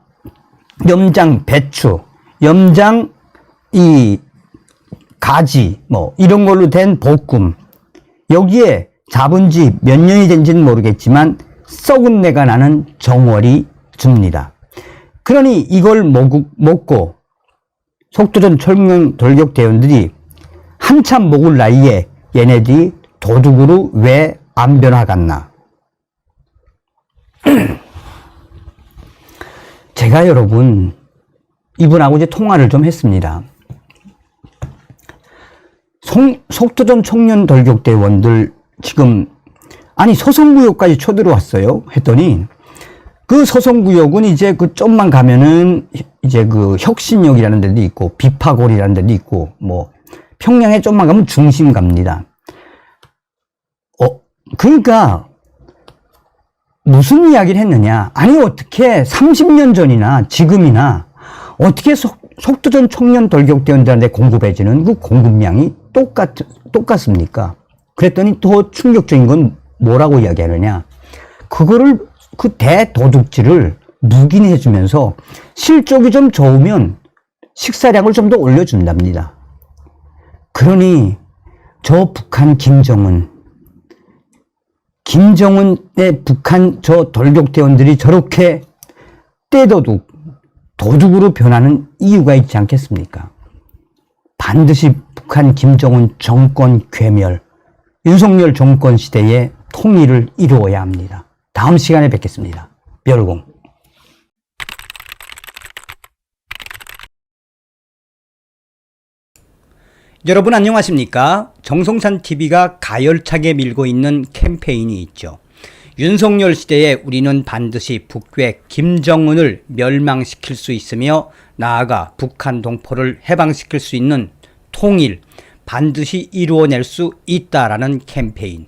염장배추, 염장, 이 가지 뭐 이런 걸로 된 볶음, 여기에 잡은 지 몇 년이 된지는 모르겠지만 썩은 내가 나는 정월이 줍니다. 그러니 이걸 먹고 속도전 청년 돌격 대원들이 한참 먹을 나이에 얘네들이 도둑으로 왜 안 변화갔나? 제가 여러분 이분하고 이제 통화를 좀 했습니다. 속도전 청년 돌격대원들 지금 아니 서성구역까지 쳐들어왔어요. 했더니 그 서성구역은 이제 그 좀만 가면은 이제 그 혁신역이라는 데도 있고 비파골이라는 데도 있고 뭐 평양에 좀만 가면 중심 갑니다. 그러니까 무슨 이야기를 했느냐? 아니 어떻게 30년 전이나 지금이나 어떻게 속도전 청년 돌격대원들한테 공급해지는 그 공급량이 똑같습니까? 그랬더니 더 충격적인 건 뭐라고 이야기하느냐? 그거를 그 대도둑질을 묵인해 주면서 실적이 좀 좋으면 식사량을 좀 더 올려준답니다. 그러니 저 북한 김정은의 북한 저 돌격대원들이 저렇게 도둑으로 변하는 이유가 있지 않겠습니까? 반드시 북한 김정은 정권 괴멸, 윤석열 정권 시대의 통일을 이루어야 합니다. 다음 시간에 뵙겠습니다. 멸공. 여러분 안녕하십니까? 정성산TV가 가열차게 밀고 있는 캠페인이 있죠. 윤석열 시대에 우리는 반드시 북괴 김정은을 멸망시킬 수 있으며 나아가 북한 동포를 해방시킬 수 있는 통일 반드시 이루어낼 수 있다라는 캠페인.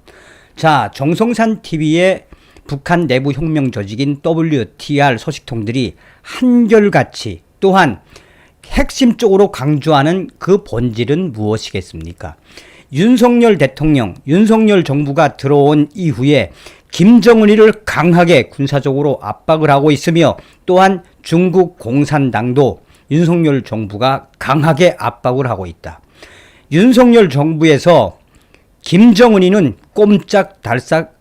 자, 정성산TV의 북한 내부 혁명 조직인 WTR 소식통들이 한결같이 또한 핵심적으로 강조하는 그 본질은 무엇이겠습니까? 윤석열 대통령, 윤석열 정부가 들어온 이후에 김정은이를 강하게 군사적으로 압박을 하고 있으며 또한 중국 공산당도 윤석열 정부가 강하게 압박을 하고 있다. 윤석열 정부에서 김정은이는 꼼짝달싹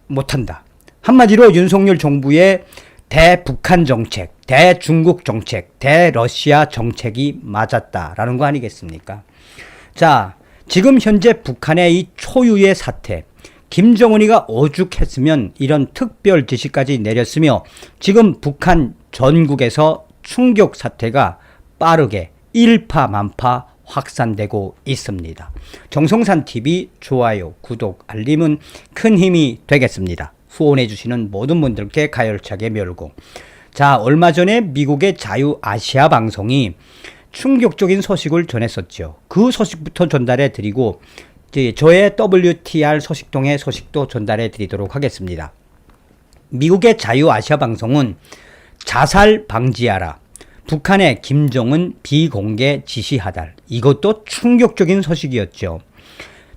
못한다. 한마디로 윤석열 정부의 대북한 정책, 대중국 정책, 대러시아 정책이 맞았다라는 거 아니겠습니까? 자, 지금 현재 북한의 이 초유의 사태, 김정은이가 오죽했으면 이런 특별 지시까지 내렸으며 지금 북한 전국에서 충격 사태가 빠르게 일파만파 확산되고 있습니다. 정성산TV 좋아요, 구독, 알림은 큰 힘이 되겠습니다. 후원해주시는 모든 분들께 가열차게 멸공. 자, 얼마 전에 미국의 자유아시아 방송이 충격적인 소식을 전했었죠. 그 소식부터 전달해 드리고 저의 WTR 소식통의 소식도 전달해 드리도록 하겠습니다. 미국의 자유아시아 방송은 자살 방지하라, 북한의 김정은 비공개 지시 하달, 이것도 충격적인 소식이었죠.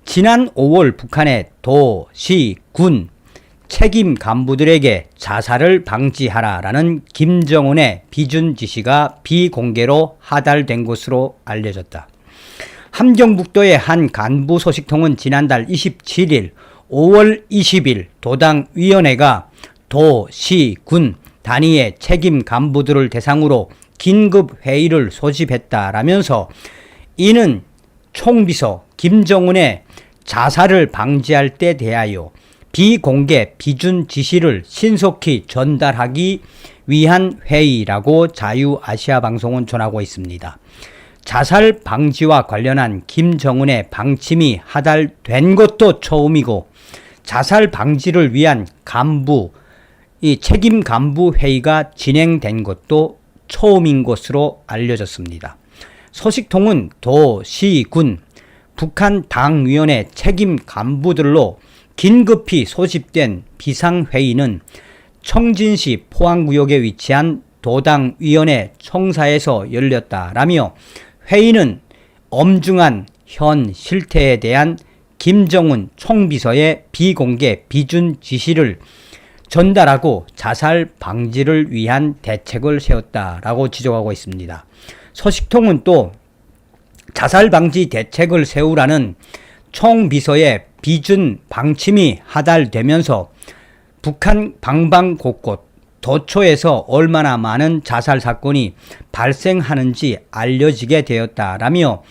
지난 5월 북한의 도, 시, 군 책임 간부들에게 자살을 방지하라라는 김정은의 비준 지시가 비공개로 하달된 것으로 알려졌다. 함경북도의 한 간부 소식통은 지난달 27일, 5월 20일 도당위원회가 도, 시, 군 단위의 책임 간부들을 대상으로 긴급 회의를 소집했다라면서 이는 총비서 김정은의 자살을 방지할 때 대하여 비공개 비준 지시를 신속히 전달하기 위한 회의라고 자유아시아 방송은 전하고 있습니다. 자살 방지와 관련한 김정은의 방침이 하달된 것도 처음이고 자살 방지를 위한 이 책임 간부 회의가 진행된 것도 처음인 것으로 알려졌습니다. 소식통은 도, 시, 군, 북한 당위원회 책임 간부들로 긴급히 소집된 비상회의는 청진시 포항구역에 위치한 도당위원회 청사에서 열렸다라며 회의는 엄중한 현 실태에 대한 김정은 총비서의 비공개 비준 지시를 전달하고 자살 방지를 위한 대책을 세웠다라고 지적하고 있습니다. 소식통은 또 자살 방지 대책을 세우라는 총비서의 비준 방침이 하달되면서 북한 방방 곳곳 도처에서 얼마나 많은 자살 사건이 발생하는지 알려지게 되었다라며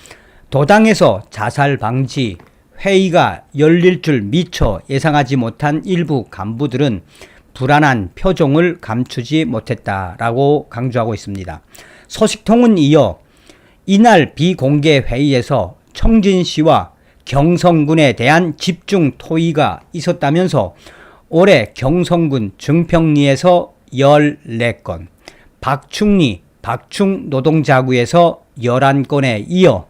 도당에서 자살 방지 회의가 열릴 줄 미처 예상하지 못한 일부 간부들은 불안한 표정을 감추지 못했다라고 강조하고 있습니다. 소식통은 이어 이날 비공개 회의에서 청진시와 경성군에 대한 집중 토의가 있었다면서 올해 경성군 증평리에서 14건, 박충리, 박충노동자구에서 11건에 이어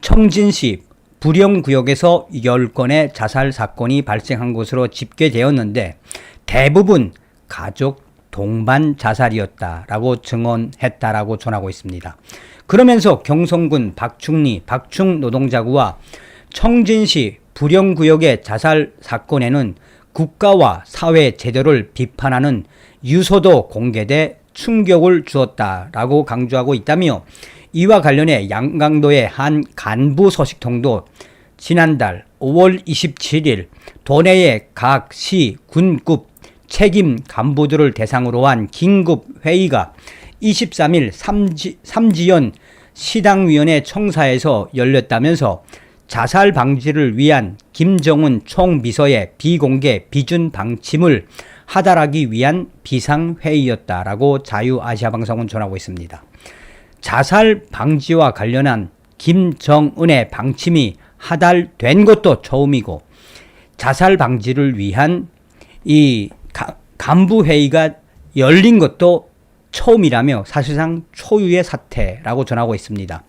청진시 부령구역에서 10건의 자살 사건이 발생한 것으로 집계되었는데 대부분 가족 동반 자살이었다라고 증언했다라고 전하고 있습니다. 그러면서 경성군 박충리, 박충노동자구와 청진시 부령구역의 자살 사건에는 국가와 사회 제도를 비판하는 유서도 공개돼 충격을 주었다라고 강조하고 있다며 이와 관련해 양강도의 한 간부 소식통도 지난달 5월 27일 도내의 각 시, 군급 책임 간부들을 대상으로 한 긴급 회의가 23일 삼지연 시당위원회 청사에서 열렸다면서 자살 방지를 위한 김정은 총비서의 비공개 비준 방침을 하달하기 위한 비상회의였다라고 자유아시아방송은 전하고 있습니다. 자살 방지와 관련한 김정은의 방침이 하달된 것도 처음이고 자살 방지를 위한 이 간부회의가 열린 것도 처음이라며 사실상 초유의 사태라고 전하고 있습니다.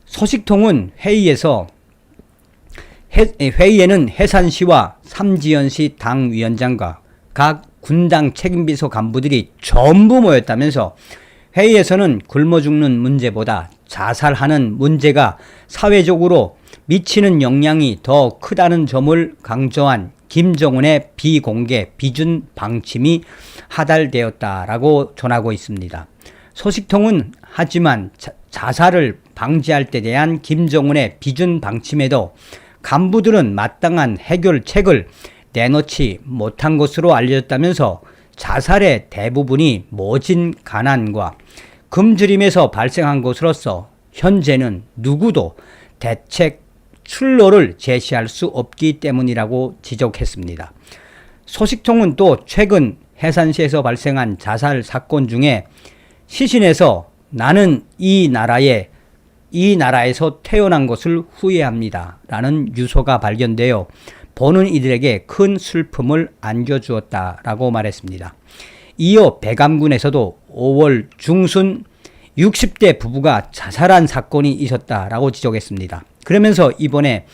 소식통은 회의에는 해산시와 삼지연시 당위원장과 각 군당 책임비서 간부들이 전부 모였다면서 회의에서는 굶어 죽는 문제보다 자살하는 문제가 사회적으로 미치는 영향이 더 크다는 점을 강조한 김정은의 비공개 비준 방침이 하달되었다라고 전하고 있습니다. 소식통은 하지만 자살을 방지할 때 대한 김정은의 비준 방침에도 간부들은 마땅한 해결책을 내놓지 못한 것으로 알려졌다면서 자살의 대부분이 모진 가난과 굶주림에서 발생한 것으로서 현재는 누구도 대책 출로를 제시할 수 없기 때문이라고 지적했습니다. 소식통은 또 최근 해산시에서 발생한 자살 사건 중에 시신에서 나는 이 나라에서 태어난 것을 후회합니다 라는 유서가 발견되어 보는 이들에게 큰 슬픔을 안겨주었다라고 말했습니다. 이어 백암군에서도 5월 중순 60대 부부가 자살한 사건이 있었다라고 지적했습니다. 그러면서 이번에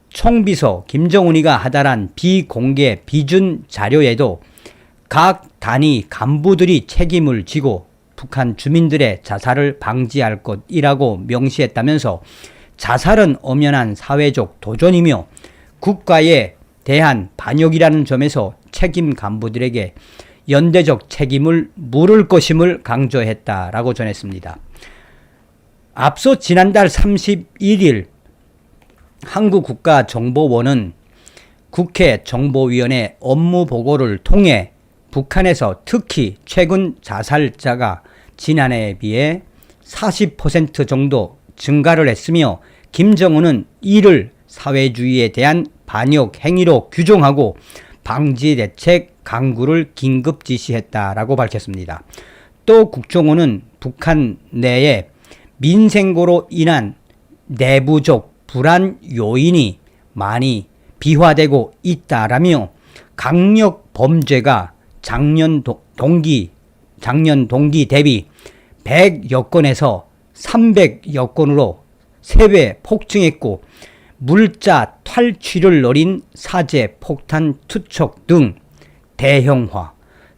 총비서 김정은이가 하달한 비공개 비준 자료에도 각 단위 간부들이 책임을 지고 북한 주민들의 자살을 방지할 것이라고 명시했다면서 자살은 엄연한 사회적 도전이며 국가에 대한 반역이라는 점에서 책임 간부들에게 연대적 책임을 물을 것임을 강조했다라고 전했습니다. 앞서 지난달 31일 한국국가정보원은 국회 정보위원회 업무보고를 통해 북한에서 특히 최근 자살자가 지난해에 비해 40% 정도 증가를 했으며 김정은은 이를 사회주의에 대한 반역 행위로 규정하고 방지 대책 강구를 긴급 지시했다라고 밝혔습니다. 또 국정원은 북한 내에 민생고로 인한 내부적 불안 요인이 많이 비화되고 있다라며 강력 범죄가 작년 동기 대비 100여 건에서 300여 건으로 3배 폭증했고 물자 탈취를 노린 사제 폭탄 투척 등 대형화,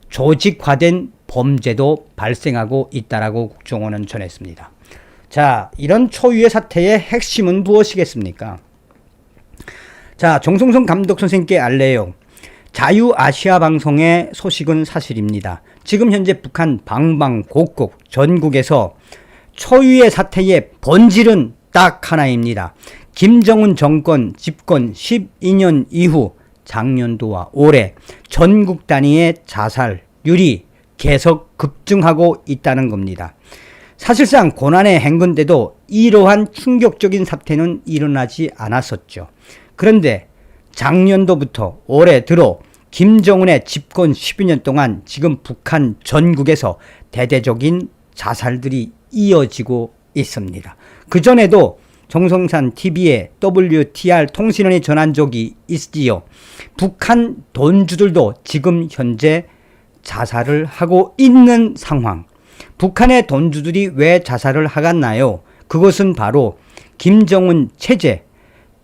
조직화된 범죄도 발생하고 있다라고 국정원은 전했습니다. 자, 이런 초유의 사태의 핵심은 무엇이겠습니까? 자, 정성성 감독 선생님께 알래요. 자유아시아 방송의 소식은 사실입니다. 지금 현재 북한 방방곡곡 전국에서 초유의 사태의 본질은 딱 하나입니다. 김정은 정권 집권 12년 이후 작년도와 올해 전국 단위의 자살률이 계속 급증하고 있다는 겁니다. 사실상 고난의 행군 때도 이러한 충격적인 사태는 일어나지 않았었죠. 그런데 작년도부터 올해 들어 김정은의 집권 12년 동안 지금 북한 전국에서 대대적인 자살들이 이어지고 있습니다. 그전에도 정성산 TV에 WTR 통신원이 전한 적이 있지요. 북한 돈주들도 지금 현재 자살을 하고 있는 상황. 북한의 돈주들이 왜 자살을 하겠나요? 그것은 바로 김정은 체제,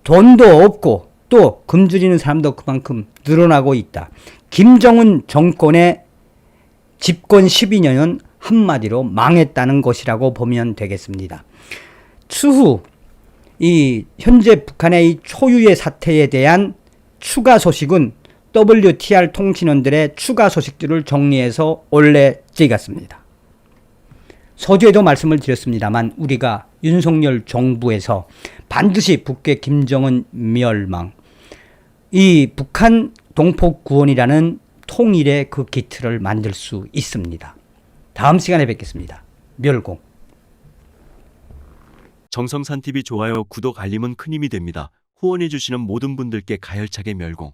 돈도 없고 또 굶주리는 사람도 그만큼 늘어나고 있다. 김정은 정권의 집권 12년은 한마디로 망했다는 것이라고 보면 되겠습니다. 추후 이 현재 북한의 이 초유의 사태에 대한 추가 소식은 WTR 통신원들의 추가 소식들을 정리해서 올려드리겠습니다. 서두에도 말씀을 드렸습니다만 우리가 윤석열 정부에서 반드시 북괴 김정은 멸망, 이 북한 동포구원이라는 통일의 그 기틀을 만들 수 있습니다. 다음 시간에 뵙겠습니다. 멸공. 정성산 TV 좋아요, 구독, 알림은 큰 힘이 됩니다. 후원해주시는 모든 분들께 가열차게 멸공.